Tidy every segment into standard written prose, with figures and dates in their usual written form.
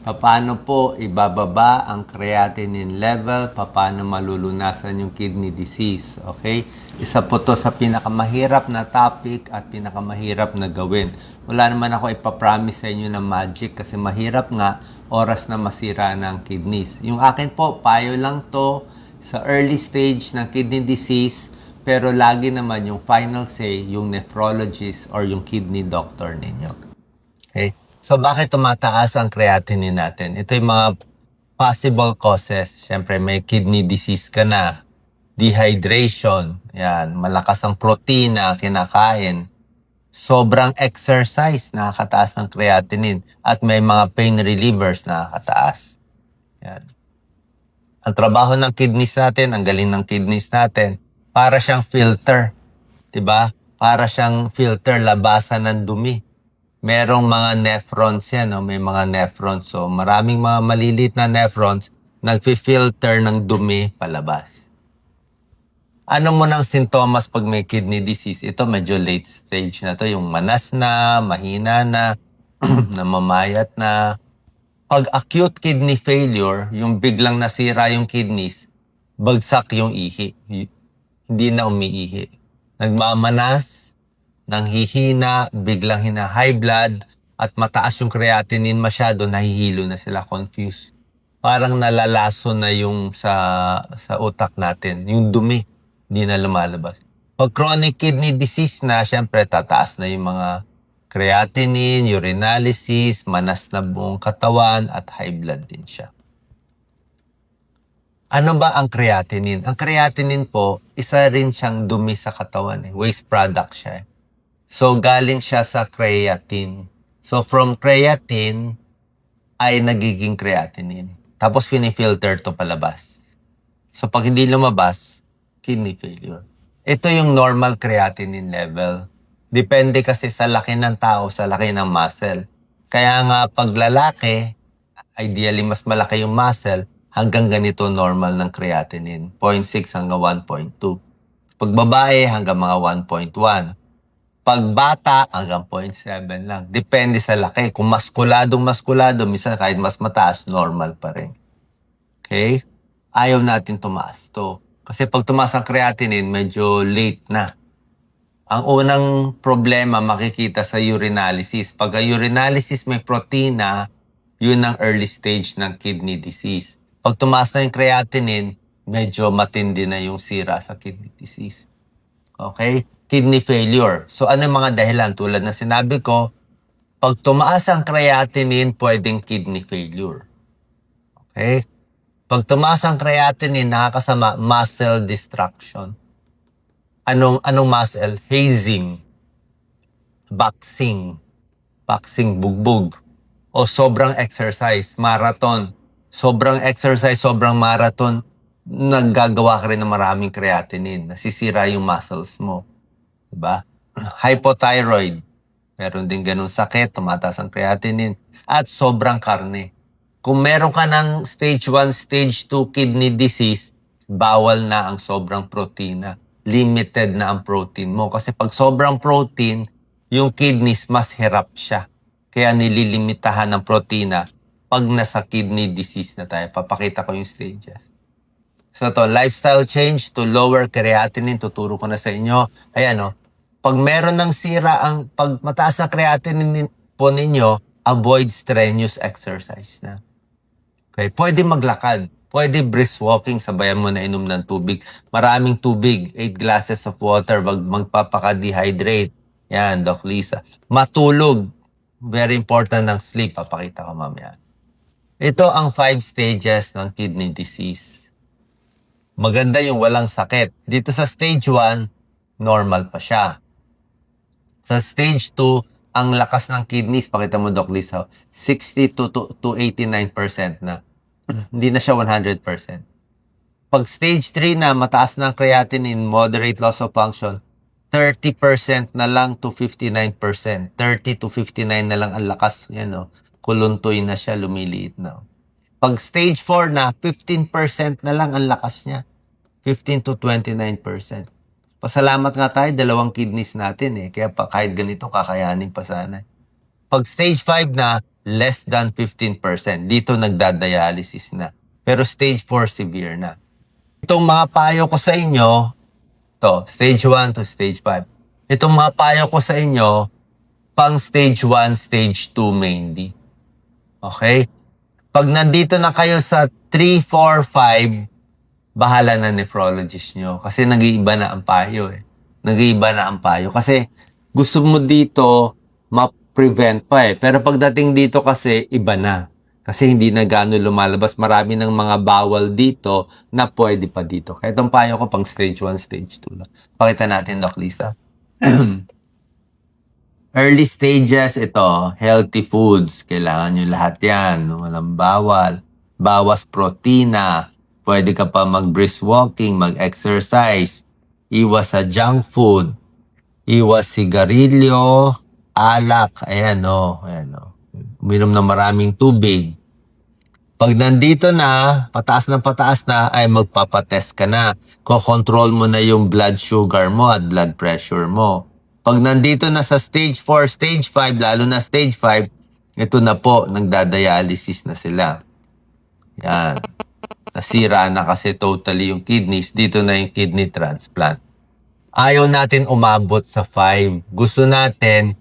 Paano po ibababa ang creatinine level? Paano malulunasan yung kidney disease? Okay? Isa po to sa pinakamahirap na topic at pinakamahirap na gawin. Wala naman ako ipapromise sa inyo na magic kasi mahirap nga oras na masira ng kidneys. Yung akin po, payo lang to sa early stage ng kidney disease, pero lagi naman yung final say, yung nephrologist or yung kidney doctor ninyo. Okay? So, bakit tumataas ang creatinine natin? Ito yung mga possible causes. Siyempre, may kidney disease ka na. Dehydration. Yan. Malakas ang protein na kinakain. Sobrang exercise, nakakataas ng creatinine. At may mga pain relievers, nakakataas. Yan. Ang trabaho ng kidneys natin, ang galing ng kidneys natin, para siyang filter. 'Di ba? Para siyang filter, labasan ng dumi. Merong mga nephrons yan, no? May mga nephrons. So, maraming mga malilit na nephrons nagfi-filter ng dumi palabas. Ano mo ng sintomas pag may kidney disease? Ito medyo late stage na to. Yung manas na, mahina na, namamayat na. Pag acute kidney failure, yung biglang nasira yung kidneys, bagsak yung ihi. Hindi na umiihi. Nagmamanas, nanghihina, biglang high blood, at mataas yung creatinine masyado, nahihilo na sila, confused. Parang nalalaso na yung sa utak natin, yung dumi, hindi na lumalabas. Pag chronic kidney disease na, syempre tataas na yung mga creatinine, urinalysis, manas na buong katawan, at high blood din siya. Ano ba ang creatinine? Ang creatinine po, isa rin siyang dumi sa katawan. Waste product siya. So, galing siya sa creatine. So, from creatine ay nagiging creatinine. Tapos, finifilter to palabas. So, pag hindi lumabas, kidney failure. Ito yung normal creatinine level. Depende kasi sa laki ng tao, sa laki ng muscle. Kaya nga, pag lalaki, ideally mas malaki yung muscle, hanggang ganito normal ng creatinine. 0.6 hanggang 1.2. Pag babae, hanggang mga 1.1. Pag bata, hanggang 0.7 lang. Depende sa laki. Kung maskulado, minsan kahit mas mataas, normal pa rin. Okay? Ayaw natin tumaas to. Kasi pag tumaas ang creatinine, medyo late na. Ang unang problema makikita sa urinalysis. Pag ang urinalysis may protina, yun ang early stage ng kidney disease. Pag tumaas na yung creatinine, medyo matindi na yung sira sa kidney disease. Okay? Kidney failure. So ano yung mga dahilan? Tulad na sinabi ko, pag tumaas ang creatinine, pwedeng kidney failure. Okay? Pag tumaas ang creatinine, nakakasama muscle destruction. Anong muscle? Hazing, boxing, bugbog, o sobrang exercise, marathon. Sobrang exercise, sobrang marathon, naggagawa ka rin ng maraming creatinine. Nasisira yung muscles mo. Diba? Hypothyroid. Meron din ganun sakit, tumataas ang creatinine. At sobrang karne. Kung meron ka ng stage 1, stage 2 kidney disease, bawal na ang sobrang protina. Limited na ang protein mo. Kasi pag sobrang protein, yung kidneys mas hirap siya. Kaya nililimitahan ng protina pag nasa kidney disease na tayo. Papakita ko yung stages. So to, lifestyle change to lower creatinine, tuturo ko na sa inyo. Ayan o, pag meron ng sira, pag mataas na creatinine po ninyo, avoid strenuous exercise na. Okay, pwede maglakad. Pwede brisk walking, sabayan mo na inom ng tubig. Maraming tubig, 8 glasses of water, wag magpapaka-dehydrate. Yan, Doc Lisa. Matulog. Very important ng sleep. Papakita ko mamaya. Ito ang 5 stages ng kidney disease. Maganda yung walang sakit. Dito sa stage 1, normal pa siya. Sa stage 2, ang lakas ng kidneys, pakita mo Doc Lisa, 60 to 89% na. Hindi na siya 100%. Pag stage 3 na, mataas na ang creatinine, moderate loss of function, 30% na lang to 59%. 30 to 59 na lang ang lakas. Yan o, kuluntoy na siya, lumiliit na. Pag stage 4 na, 15% na lang ang lakas niya. 15 to 29%. Pasalamat nga tayo, 2 kidneys natin eh. Kaya pa, kahit ganito, kakayanin pa sana. Pag stage 5 na, less than 15%. Dito nagdadialysis na. Pero stage 4 severe na. Itong mga payo ko sa inyo, to stage 1 to stage 5. Itong mga payo ko sa inyo, pang stage 1, stage 2 mainly. Okay? Pag nandito na kayo sa 3, 4, 5, bahala na nephrologist nyo. Kasi nag-iiba na ang payo eh. Nag-iiba na ang payo. Kasi gusto mo dito ma-prevent pa eh. Pero pagdating dito kasi, iba na. Kasi hindi na gaano lumalabas. Marami ng mga bawal dito na pwede pa dito. Kaya itong payo ko pang stage 1, stage 2 lang. Pakita natin, Doc Lisa. Early stages, ito, healthy foods. Kailangan nyo lahat yan. Walang bawal. Bawas protina. Pwede ka pa mag-brisk walking, mag-exercise. Iwas sa junk food. Iwas sigarilyo, alak. Ayan o. Uminom ng maraming tubig. Pag nandito na, pataas na, ay magpapatest ka na. Kokontrol mo na yung blood sugar mo at blood pressure mo. Pag nandito na sa stage 4, stage 5, lalo na stage 5, ito na po, nagdadialysis na sila. Yan. Nasira na kasi totally yung kidneys. Dito na yung kidney transplant. Ayaw natin umabot sa 5. Gusto natin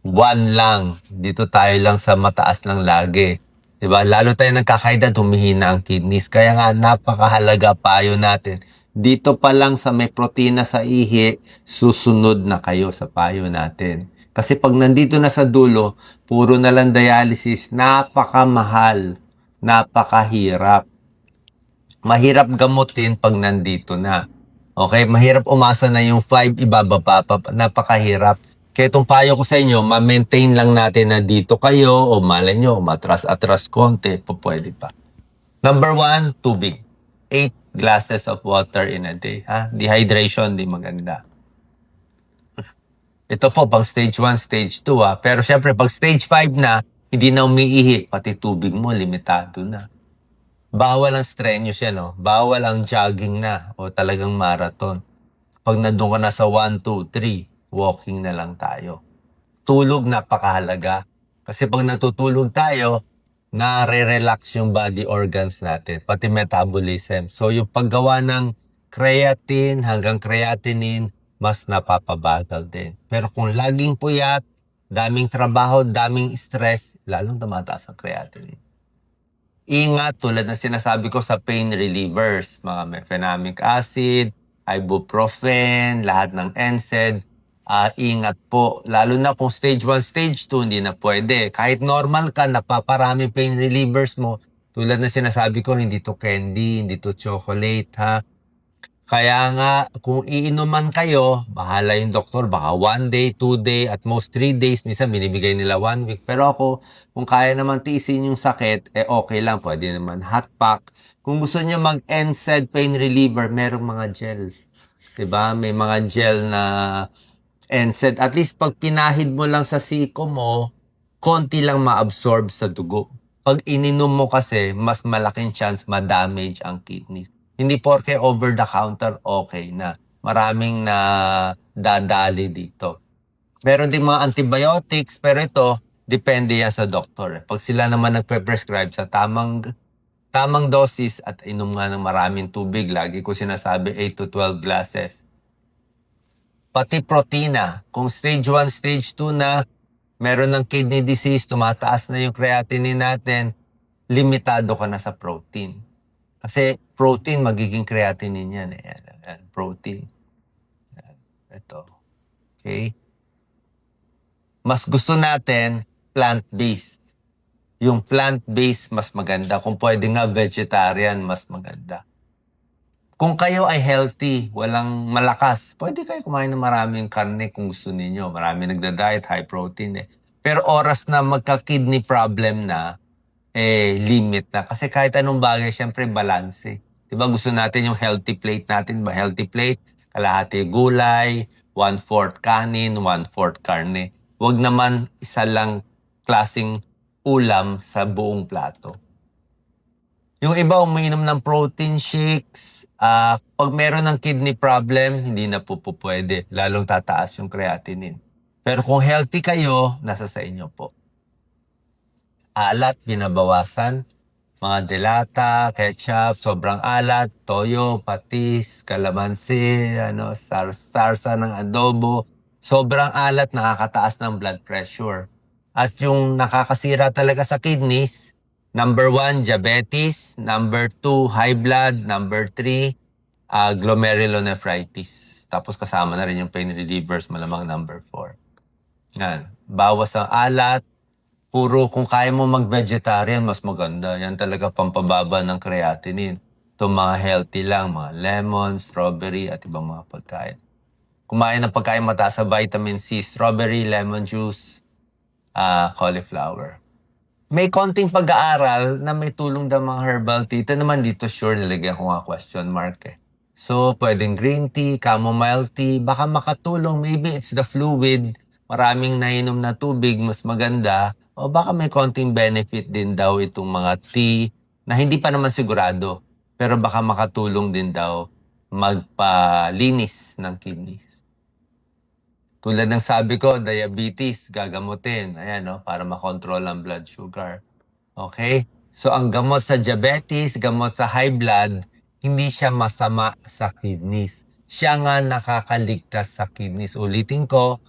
1 lang. Dito tayo lang sa mataas lang lagi. Diba? Lalo tayo nagkakaedad, humihina ang kidneys. Kaya nga, napakahalaga payo natin. Dito pa lang sa may protina sa ihi, susunod na kayo sa payo natin. Kasi pag nandito na sa dulo, puro na lang dialysis, napakamahal, napakahirap. Mahirap gamutin pag nandito na. Okay? Mahirap umasa na yung 5, ibababa pa. Napakahirap. Kaya itong payo ko sa inyo, ma-maintain lang natin na dito kayo o malay nyo, matras-atras konti, pwede pa. Number 1, tubig. 8 glasses of water in a day. Ha? Dehydration, di maganda. Ito po, pang stage 1, stage 2 ha. Pero syempre, pag stage 5 na, hindi na umiihi, pati tubig mo, limitado na. Bawal ang strenuous yan, no? Bawal ang jogging na o talagang marathon. Pag nandun ka na sa 1, 2, 3, walking na lang tayo. Tulog napakahalaga. Kasi pag natutulog tayo, nare-relax yung body organs natin, pati metabolism. So yung paggawa ng creatine hanggang creatinine, mas napapabagal din. Pero kung laging puyat, daming trabaho, daming stress, lalong tumataas ang creatinine. Ingat, tulad ng sinasabi ko sa pain relievers, mga mefenamic acid, ibuprofen, lahat ng NSAID, ingat po. Lalo na kung stage 1, stage 2, hindi na pwede. Kahit normal ka, napaparami pain relievers mo. Tulad na sinasabi ko, hindi to candy, hindi to chocolate, ha? Kaya nga, kung iinuman kayo, bahala yung doktor. Baka 1 day, 2 day, at most 3 days. Minsan, binibigay nila 1 week. Pero ako, kung kaya naman tiisin yung sakit, okay lang. Pwede naman hot pack. Kung gusto niyo mag-NSAID pain reliever, merong mga gel. Diba? May mga gel na NSAID. At least, pag pinahid mo lang sa siko mo, konti lang ma-absorb sa dugo. Pag ininom mo kasi, mas malaking chance ma-damage ang kidney. Hindi porke over the counter, okay na. Maraming na dadali dito. Meron din mga antibiotics, pero ito, depende yan sa doktor. Pag sila naman nagpe-prescribe sa tamang dosis at inom nga ng maraming tubig, lagi ko sinasabi 8 to 12 glasses. Pati protina, kung stage 1, stage 2 na, meron ng kidney disease, tumataas na yung creatinine natin, limitado ka na sa protein. Kasi protein, magiging creatinine yan. Yan, protein. Yan, ito. Okay? Mas gusto natin plant-based. Yung plant-based, mas maganda. Kung pwede nga vegetarian, mas maganda. Kung kayo ay healthy, walang malakas, pwede kayo kumain ng maraming karne kung gusto ninyo. Marami nagda-diet, high protein eh. Pero oras na magka-kidney problem na, limit na. Kasi kahit anong bagay, syempre balance eh. Diba gusto natin yung healthy plate natin, ba healthy plate, kalahati gulay, 1/4 kanin, 1/4 karne. Huwag naman isa lang klaseng ulam sa buong plato. Yung iba umiinom ng protein shakes, pag meron ng kidney problem, hindi na po pwede. Lalong tataas yung creatinine. Pero kung healthy kayo, nasa sa inyo po. Alat, binabawasan. Mga delata, ketchup, sobrang alat, toyo, patis, kalamansi, sarsa ng adobo. Sobrang alat, nakakataas ng blood pressure. At yung nakakasira talaga sa kidneys, number 1, diabetes. Number 2, high blood. Number 3, glomerulonephritis. Tapos kasama na rin yung pain relievers, malamang number 4. Yan. Bawas ang alat. Kung kaya mo mag-vegetarian, mas maganda. Yan talaga pampababa ng creatinine. Ito mga healthy lang, mga lemon, strawberry, at ibang mga pagkain. Kumain ng pagkain mataas sa vitamin C, strawberry, lemon juice, cauliflower. May konting pag-aaral na may tulong daw mga herbal tea. Ito naman dito, sure, nilagyan ko nga question mark eh. So, pwedeng green tea, chamomile tea, baka makatulong. Maybe it's the fluid, maraming nainom na tubig, mas maganda. O baka may konting benefit din daw itong mga tea na hindi pa naman sigurado. Pero baka makatulong din daw magpalinis ng kidneys. Tulad ng sabi ko, diabetes, gagamutin. Ayan, no? Para makontrol ang blood sugar. Okay? So, ang gamot sa diabetes, gamot sa high blood, hindi siya masama sa kidneys. Siya nga nakakaligtas sa kidneys. Ulitin ko,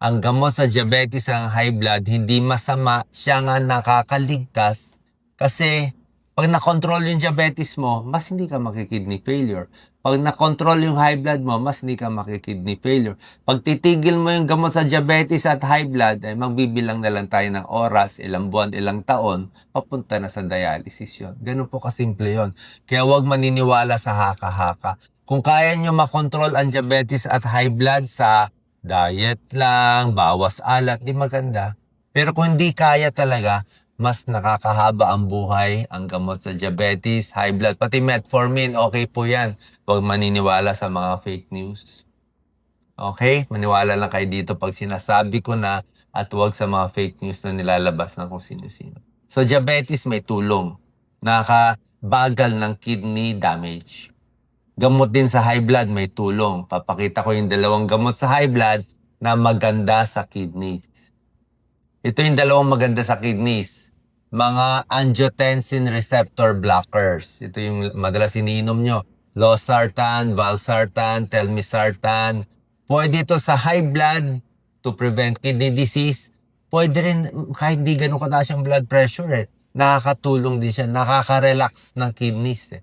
ang gamot sa diabetes, ang high blood, hindi masama, siya nga nakakaligtas. Kasi, pag nakontrol yung diabetes mo, mas hindi ka makikidney failure. Pag nakontrol yung high blood mo, mas hindi ka makikidney failure. Pag titigil mo yung gamot sa diabetes at high blood, ay magbibilang na lang tayo ng oras, ilang buwan, ilang taon, papunta na sa dialysis yun. Ganun po kasimple yun. Kaya huwag maniniwala sa haka-haka. Kung kaya nyo makontrol ang diabetes at high blood sa diet lang, bawas alat, di maganda. Pero kung hindi kaya talaga, mas nakakahaba ang buhay, ang gamot sa diabetes, high blood, pati metformin, okay po yan. Huwag maniniwala sa mga fake news. Okay? Maniwala lang kayo dito pag sinasabi ko na at huwag sa mga fake news na nilalabas ng kung sino-sino. So, diabetes may tulong. Nakabagal ng kidney damage. Gamot din sa high blood may tulong. Papakita ko yung dalawang gamot sa high blood na maganda sa kidneys. Ito yung dalawang maganda sa kidneys. Mga angiotensin receptor blockers. Ito yung madalas iniinom nyo. Losartan, valsartan, telmisartan. Pwede ito sa high blood to prevent kidney disease. Pwede rin kahit di ganun kataas yung blood pressure eh. Nakakatulong din siya. Nakaka-relax ng kidneys eh.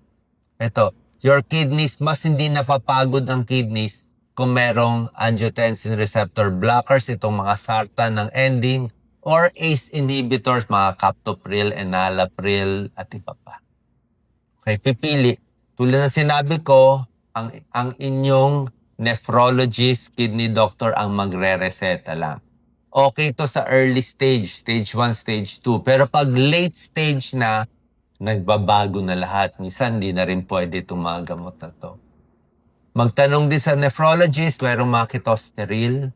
Ito, your kidneys, mas hindi napapagod ang kidneys kung merong angiotensin receptor blockers, itong mga sartan ng ending, or ACE inhibitors, mga captopril, enalapril, at iba pa. Okay, pipili. Tulad ng sinabi ko, ang inyong nephrologist, kidney doctor ang magre-reseta lang. Okay to sa early stage, stage 1, stage 2. Pero pag late stage na, nagbabago na lahat. Minsan, di na rin pwede itong mga gamot na to. Magtanong din sa nephrologist, mayroong mga ketosteril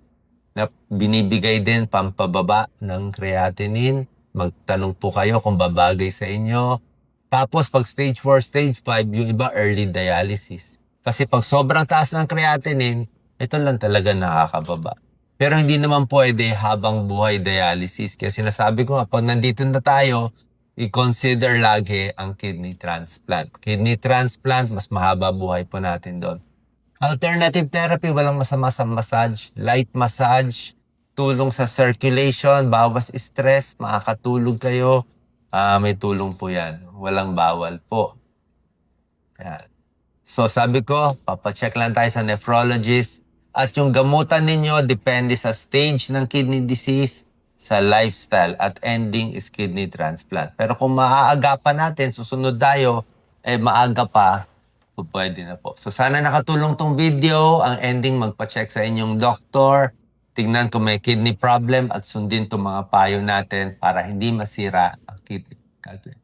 na binibigay din pampababa ng creatinine. Magtanong po kayo kung babagay sa inyo. Tapos, pag stage 4, stage 5, yung iba early dialysis. Kasi pag sobrang taas ng creatinine, ito lang talaga nakakababa. Pero hindi naman pwede habang buhay dialysis. Kaya sinasabi ko nga, pag nandito na tayo, i-consider lagi ang kidney transplant. Kidney transplant, mas mahaba buhay po natin doon. Alternative therapy, walang masama sa massage. Light massage, tulong sa circulation, bawas stress, makakatulog kayo. May tulong po yan. Walang bawal po. Yan. So sabi ko, papacheck lang tayo sa nephrologist. At yung gamutan ninyo, depende sa stage ng kidney disease, sa lifestyle, at ending is kidney transplant. Pero kung maaagapan natin, susunod tayo, maaga pa, so pwede na po. So sana nakatulong tong video. Ang ending, magpa-check sa inyong doktor. Tingnan kung may kidney problem at sundin tong mga payo natin para hindi masira ang kidney. God bless.